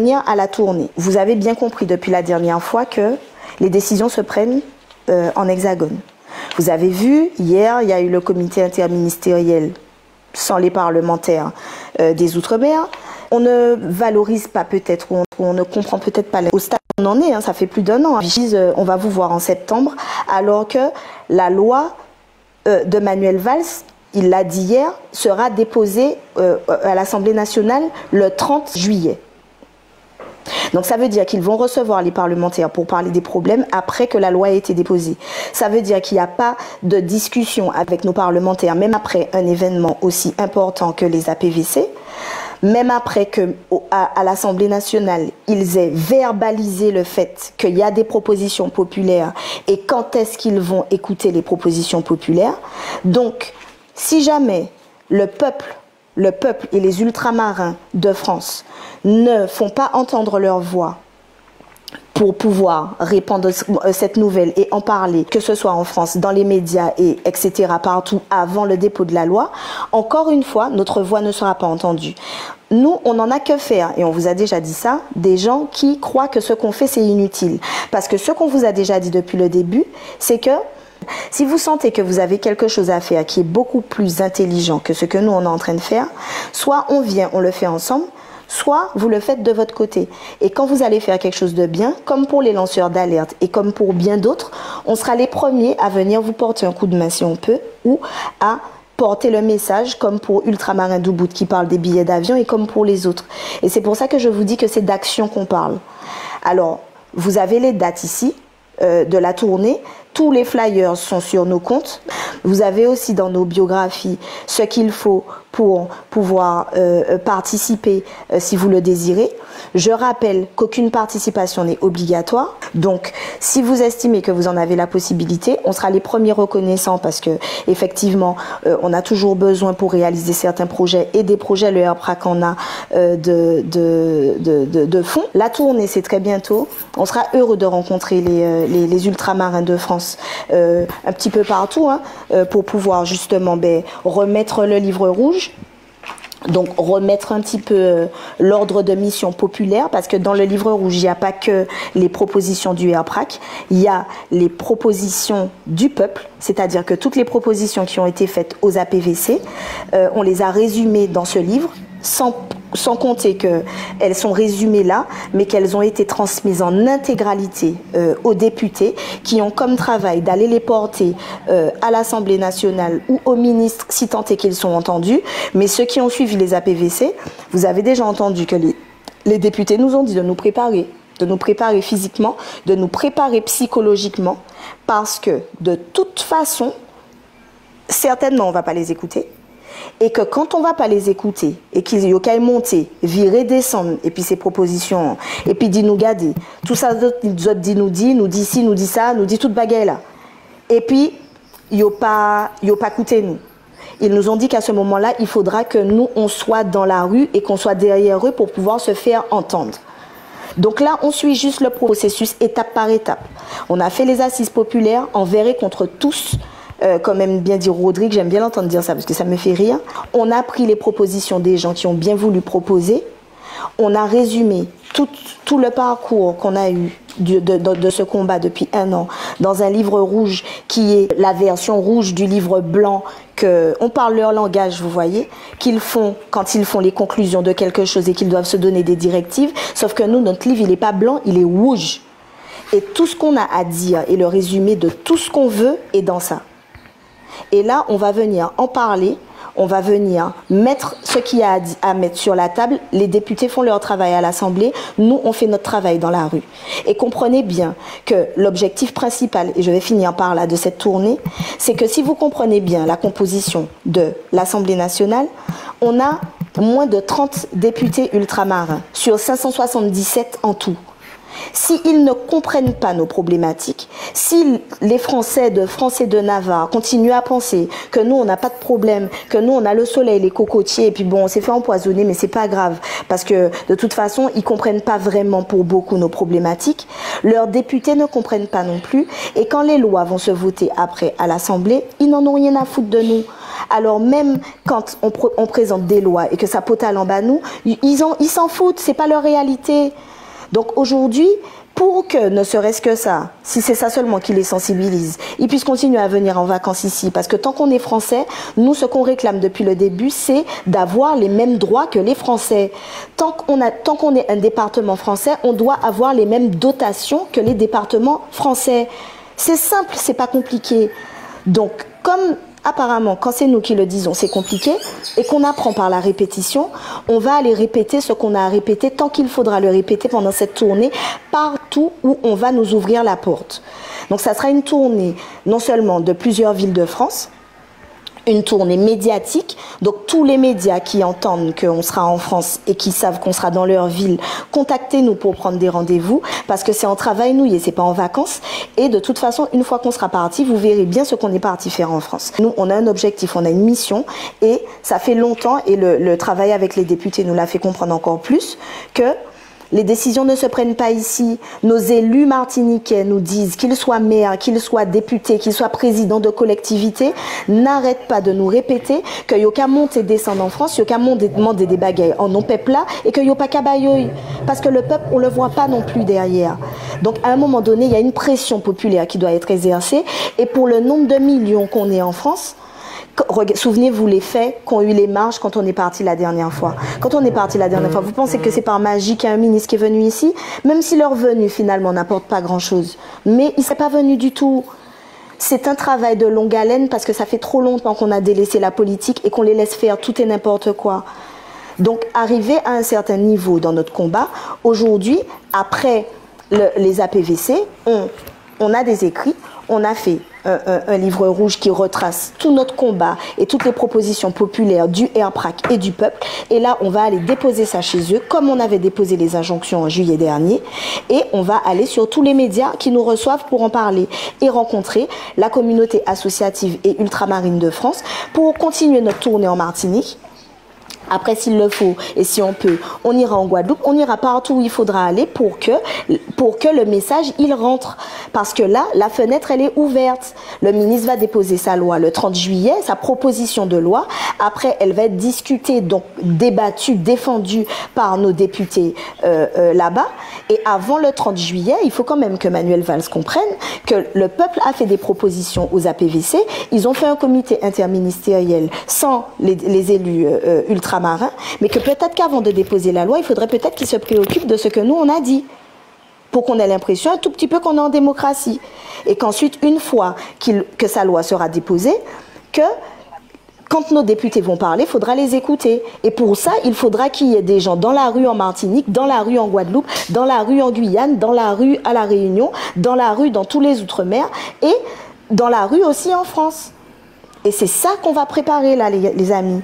À la tournée. Vous avez bien compris depuis la dernière fois que les décisions se prennent en hexagone. Vous avez vu, hier, il y a eu le comité interministériel sans les parlementaires des Outre-mer. On ne valorise pas peut-être, ou on ne comprend peut-être pas au stade où on en est, hein, ça fait plus d'1 an. On va vous voir en septembre, alors que la loi de Manuel Valls, il l'a dit hier, sera déposée à l'Assemblée nationale le 30 juillet. Donc ça veut dire qu'ils vont recevoir les parlementaires pour parler des problèmes après que la loi ait été déposée. Ça veut dire qu'il n'y a pas de discussion avec nos parlementaires, même après un événement aussi important que les APVC, même après qu'à l'Assemblée nationale, ils aient verbalisé le fait qu'il y a des propositions populaires et quand est-ce qu'ils vont écouter les propositions populaires. Donc, si jamais le peuple et les ultramarins de France ne font pas entendre leur voix pour pouvoir répandre cette nouvelle et en parler, que ce soit en France, dans les médias, etc., partout, avant le dépôt de la loi, encore une fois, notre voix ne sera pas entendue. Nous, on n'en a que faire, et on vous a déjà dit ça, des gens qui croient que ce qu'on fait, c'est inutile. Parce que ce qu'on vous a déjà dit depuis le début, c'est que si vous sentez que vous avez quelque chose à faire qui est beaucoup plus intelligent que ce que nous, on est en train de faire, soit on vient, on le fait ensemble, soit vous le faites de votre côté. Et quand vous allez faire quelque chose de bien, comme pour les lanceurs d'alerte et comme pour bien d'autres, on sera les premiers à venir vous porter un coup de main si on peut, ou à porter le message, comme pour Ultramarin d'Ubud qui parle des billets d'avion et comme pour les autres. Et c'est pour ça que je vous dis que c'est d'action qu'on parle. Alors, vous avez les dates ici de la tournée. Tous les flyers sont sur nos comptes. Vous avez aussi dans nos biographies ce qu'il faut pour pouvoir participer si vous le désirez. Je rappelle qu'aucune participation n'est obligatoire. Donc, si vous estimez que vous en avez la possibilité, on sera les premiers reconnaissants parce que effectivement, on a toujours besoin pour réaliser certains projets et des projets, le RPRAC en a de fonds. La tournée, c'est très bientôt. On sera heureux de rencontrer les ultramarins de France un petit peu partout hein, pour pouvoir justement remettre le livre rouge. Donc remettre un petit peu l'ordre de mission populaire parce que dans le livre rouge, il n'y a pas que les propositions du RPRAC, il y a les propositions du peuple, c'est-à-dire que toutes les propositions qui ont été faites aux APVC, on les a résumées dans ce livre sans compter qu'elles sont résumées là, mais qu'elles ont été transmises en intégralité aux députés qui ont comme travail d'aller les porter à l'Assemblée nationale ou aux ministres si tant est qu'ils sont entendus. Mais ceux qui ont suivi les APVC, vous avez déjà entendu que les députés nous ont dit de nous préparer physiquement, de nous préparer psychologiquement, parce que de toute façon, certainement on ne va pas les écouter. Et que quand on ne va pas les écouter et qu'ils y qu'à monter, virer, descendre, et puis ces propositions, et puis dit nous garder, tout ça, nous dit ci, nous dit ça, nous dit toute bagaille là. Et puis, ils n'ont pas écouté nous. Ils nous ont dit qu'à ce moment-là, il faudra que nous, on soit dans la rue et qu'on soit derrière eux pour pouvoir se faire entendre. Donc là, on suit juste le processus étape par étape. On a fait les assises populaires envers et contre tous. Comme aime bien dire Rodrigue, j'aime bien l'entendre dire ça parce que ça me fait rire. On a pris les propositions des gens qui ont bien voulu proposer. On a résumé tout le parcours qu'on a eu de ce combat depuis 1 an dans un livre rouge qui est la version rouge du livre blanc. On parle leur langage, vous voyez, qu'ils font quand ils font les conclusions de quelque chose et qu'ils doivent se donner des directives. Sauf que nous, notre livre, il n'est pas blanc, il est rouge. Et tout ce qu'on a à dire et le résumé de tout ce qu'on veut est dans ça. Et là, on va venir en parler, on va venir mettre ce qu'il y a à mettre sur la table. Les députés font leur travail à l'Assemblée, nous, on fait notre travail dans la rue. Et comprenez bien que l'objectif principal, et je vais finir par là, de cette tournée, c'est que si vous comprenez bien la composition de l'Assemblée nationale, on a moins de 30 députés ultramarins sur 577 en tout. S'ils ne comprennent pas nos problématiques, si les Français de Navarre continuent à penser que nous, on n'a pas de problème, que nous, on a le soleil, les cocotiers, et puis bon, on s'est fait empoisonner, mais c'est pas grave, parce que de toute façon, ils comprennent pas vraiment pour beaucoup nos problématiques. Leurs députés ne comprennent pas non plus, et quand les lois vont se voter après à l'Assemblée, ils n'en ont rien à foutre de nous. Alors même quand on présente des lois et que ça potale en bas nous, ils s'en foutent, c'est pas leur réalité. Donc aujourd'hui, pour que, ne serait-ce que ça, si c'est ça seulement qui les sensibilise, ils puissent continuer à venir en vacances ici. Parce que tant qu'on est français, nous, ce qu'on réclame depuis le début, c'est d'avoir les mêmes droits que les Français. Tant qu'on est un département français, on doit avoir les mêmes dotations que les départements français. C'est simple, c'est pas compliqué. Donc, comme apparemment, quand c'est nous qui le disons, c'est compliqué, et qu'on apprend par la répétition, on va aller répéter ce qu'on a à répéter tant qu'il faudra le répéter pendant cette tournée, partout où on va nous ouvrir la porte. Donc ça sera une tournée non seulement de plusieurs villes de France, une tournée médiatique, donc tous les médias qui entendent qu'on sera en France et qui savent qu'on sera dans leur ville, contactez-nous pour prendre des rendez-vous, parce que c'est en travail nous et c'est pas en vacances, et de toute façon, une fois qu'on sera parti, vous verrez bien ce qu'on est parti faire en France. Nous, on a un objectif, on a une mission, et ça fait longtemps, et le travail avec les députés nous l'a fait comprendre encore plus, que les décisions ne se prennent pas ici. Nos élus martiniquais nous disent, qu'ils soient maires, qu'ils soient députés, qu'ils soient présidents de collectivités, n'arrêtent pas de nous répéter qu'il n'y a qu'à monter et descendre en France, il n'y a qu'à demander des bagailles en non peuple là, et qu'il n'y a pas qu'à bailler. Parce que le peuple, on ne le voit pas non plus derrière. Donc à un moment donné, il y a une pression populaire qui doit être exercée. Et pour le nombre de millions qu'on est en France, souvenez-vous les faits qu'ont eu les marches quand on est parti la dernière fois. Quand on est parti la dernière fois, vous pensez que c'est par magie qu'il y a un ministre qui est venu ici? Même si leur venue finalement n'apporte pas grand-chose. Mais il ne serait pas venu du tout. C'est un travail de longue haleine parce que ça fait trop longtemps qu'on a délaissé la politique et qu'on les laisse faire tout et n'importe quoi. Donc arriver à un certain niveau dans notre combat, aujourd'hui, après les APVC, on a des écrits, on a fait un livre rouge qui retrace tout notre combat et toutes les propositions populaires du RPRAC et du peuple. Et là, on va aller déposer ça chez eux, comme on avait déposé les injonctions en juillet dernier. Et on va aller sur tous les médias qui nous reçoivent pour en parler et rencontrer la communauté associative et ultramarine de France pour continuer notre tournée en Martinique. Après, s'il le faut et si on peut, on ira en Guadeloupe, on ira partout où il faudra aller pour que le message, il rentre. Parce que là, la fenêtre, elle est ouverte. Le ministre va déposer sa loi le 30 juillet, sa proposition de loi. Après, elle va être discutée, donc débattue, défendue par nos députés là-bas. Et avant le 30 juillet, il faut quand même que Manuel Valls comprenne que le peuple a fait des propositions aux APVC. Ils ont fait un comité interministériel sans les élus ultramarins, mais que peut-être qu'avant de déposer la loi, il faudrait peut-être qu'ils se préoccupent de ce que nous, on a dit, pour qu'on ait l'impression un tout petit peu qu'on est en démocratie. Et qu'ensuite, une fois que sa loi sera déposée, que quand nos députés vont parler, il faudra les écouter. Et pour ça, il faudra qu'il y ait des gens dans la rue en Martinique, dans la rue en Guadeloupe, dans la rue en Guyane, dans la rue à La Réunion, dans la rue dans tous les Outre-mer et dans la rue aussi en France. Et c'est ça qu'on va préparer là, les amis.